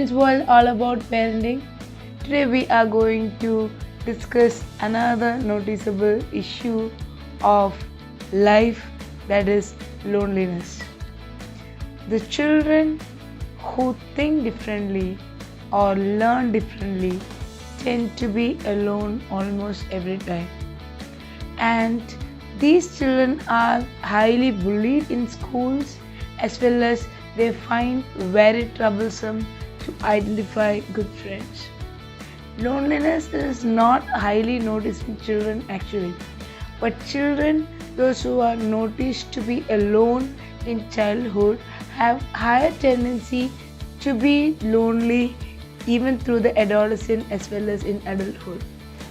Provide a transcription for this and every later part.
Friends World, all about parenting. Today we are going to discuss another noticeable issue of life, that is loneliness. The children who think differently or learn differently tend to be alone almost every time. And these children are highly bullied in schools, as well as they find very troublesome to identify good friends. Loneliness is not highly noticed in children actually, but children, those who are noticed to be alone in childhood, have higher tendency to be lonely even through the adolescent as well as in adulthood.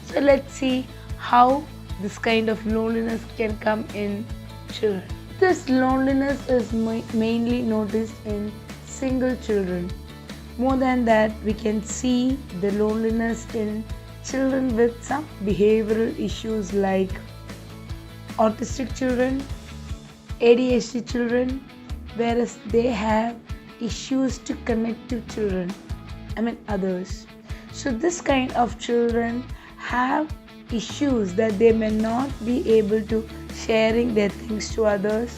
So let's see how this kind of loneliness can come in children. This loneliness is mainly noticed in single children. More than that, we can see the loneliness in children with some behavioral issues like autistic children, ADHD children, whereas they have issues to connect to others. So this kind of children have issues that they may not be able to sharing their things to others.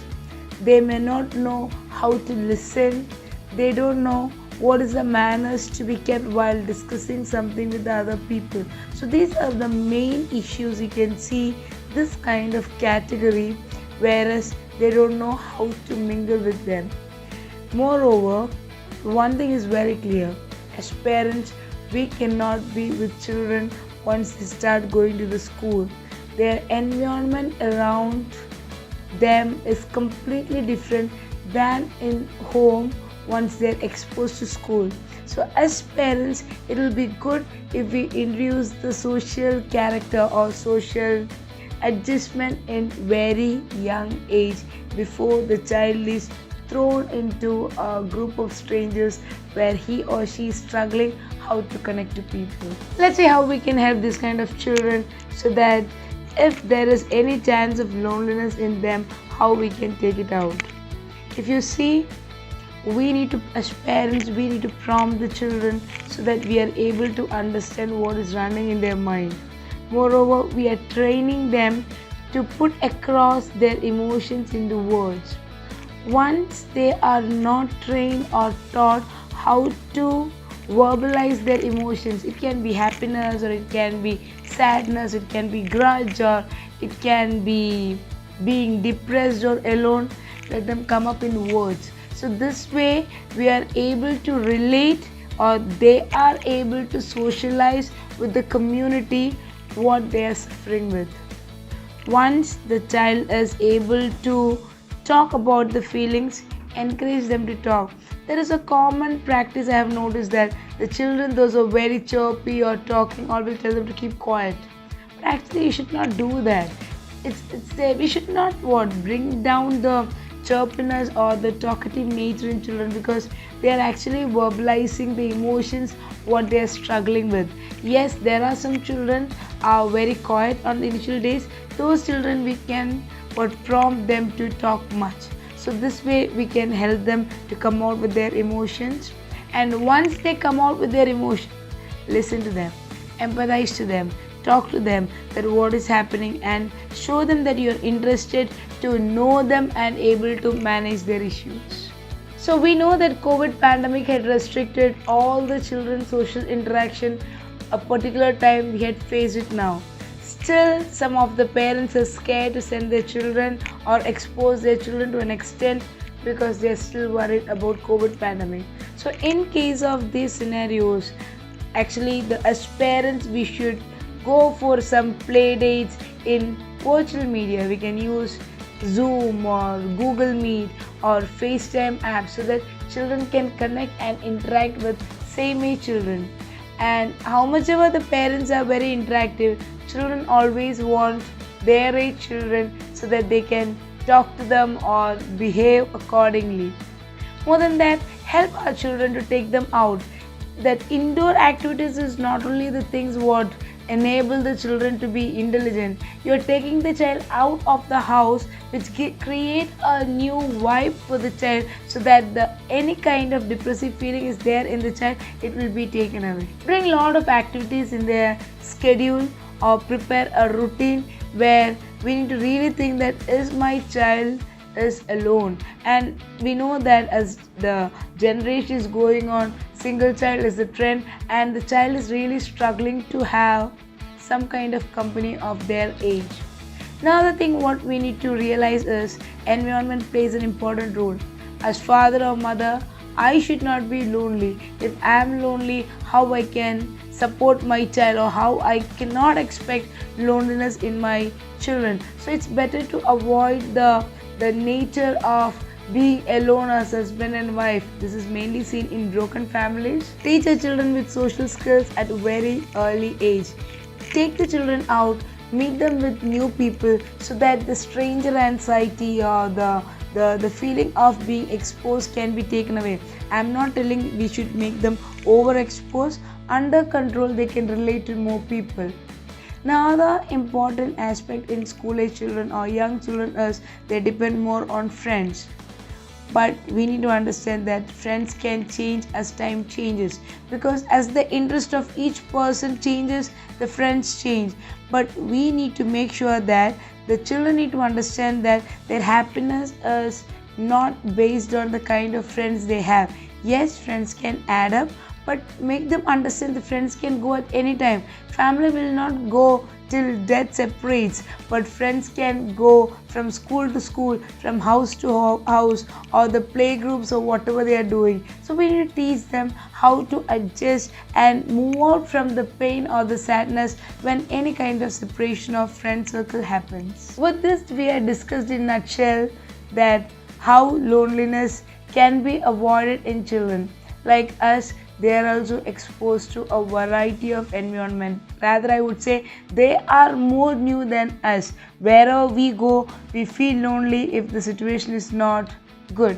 They may not know how to listen. They don't know what is the manners to be kept while discussing something with the other people. So these are the main issues you can see this kind of category, whereas they don't know how to mingle with them. Moreover, one thing is very clear. As parents, we cannot be with children once they start going to the school. Their environment around them is completely different than in home once they're exposed to school. So as parents, it will be good if we introduce the social character or social adjustment in very young age before the child is thrown into a group of strangers where he or she is struggling how to connect to people. Let's see how we can help this kind of children so that if there is any chance of loneliness in them, how we can take it out. If you see, as parents, we need to prompt the children so that we are able to understand what is running in their mind. Moreover, we are training them to put across their emotions into words. Once they are not trained or taught how to verbalize their emotions, it can be happiness or it can be sadness, it can be grudge or it can be being depressed or alone, let them come up in words. So this way we are able to relate, or they are able to socialize with the community what they are suffering with. Once the child is able to talk about the feelings, encourage them to talk. There is a common practice I have noticed that the children, those who are very chirpy or talking, always tell them to keep quiet. But actually you should not do that. We should not bring down the chirpiness or the talkative nature in children, because they are actually verbalizing the emotions what they are struggling with. Yes, there are some children are very quiet on the initial days. Those children we can prompt them to talk much. So this way we can help them to come out with their emotions. And once they come out with their emotions, listen to them, empathize to them, talk to them that what is happening, and show them that you are interested to know them and able to manage their issues. So we know that COVID pandemic had restricted all the children's social interaction. A particular time we had faced it now. Still, some of the parents are scared to send their children or expose their children to an extent because they are still worried about COVID pandemic. So in case of these scenarios, actually as parents we should go for some play dates in virtual media. We can use Zoom or Google Meet or FaceTime apps so that children can connect and interact with same age children. And how much ever the parents are very interactive, children always want their age children so that they can talk to them or behave accordingly. More than that, help our children to take them out. That indoor activities is not only the things what enable the children to be intelligent. You're taking the child out of the house, which create a new vibe for the child, so that the any kind of depressive feeling is there in the child, it will be taken away. Bring a lot of activities in their schedule, or prepare a routine where we need to really think that is my child is alone. And we know that as the generation is going on, single child is the trend, and the child is really struggling to have some kind of company of their age. Another thing what we need to realize is environment plays an important role. As father or mother, I should not be lonely. If I am lonely, how I can support my child, or how I cannot expect loneliness in my children. So it's better to avoid the nature of being alone as husband and wife. This is mainly seen in broken families. Teach your children with social skills at a very early age. Take the children out, meet them with new people, so that the stranger anxiety or the feeling of being exposed can be taken away. I'm not telling we should make them overexposed. Under control, they can relate to more people. Now, the important aspect in school age children or young children is they depend more on friends. But we need to understand that friends can change as time changes, because as the interest of each person changes, the friends change. But we need to make sure that the children need to understand that their happiness is not based on the kind of friends they have. Yes, friends can add up, but make them understand the friends can go at any time. Family will not go till death separates, but friends can go from school to school, from house to house, or the playgroups or whatever they are doing. So we need to teach them how to adjust and move out from the pain or the sadness when any kind of separation of friend circle happens. With this, we have discussed in a nutshell that how loneliness can be avoided in children. Like us, they are also exposed to a variety of environment. Rather, I would say they are more new than us. Wherever we go, we feel lonely if the situation is not good.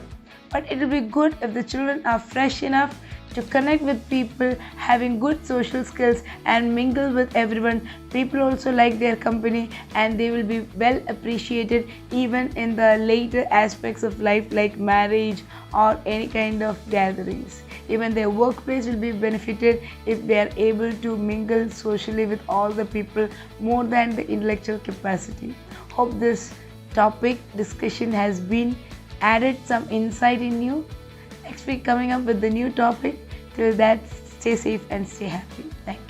But it will be good if the children are fresh enough to connect with people, having good social skills and mingle with everyone. People also like their company, and they will be well appreciated even in the later aspects of life like marriage or any kind of gatherings. Even their workplace will be benefited if they are able to mingle socially with all the people more than the intellectual capacity. Hope this topic discussion has been added some insight in you. Next week coming up with the new topic. Till that, stay safe and stay happy. Thank you.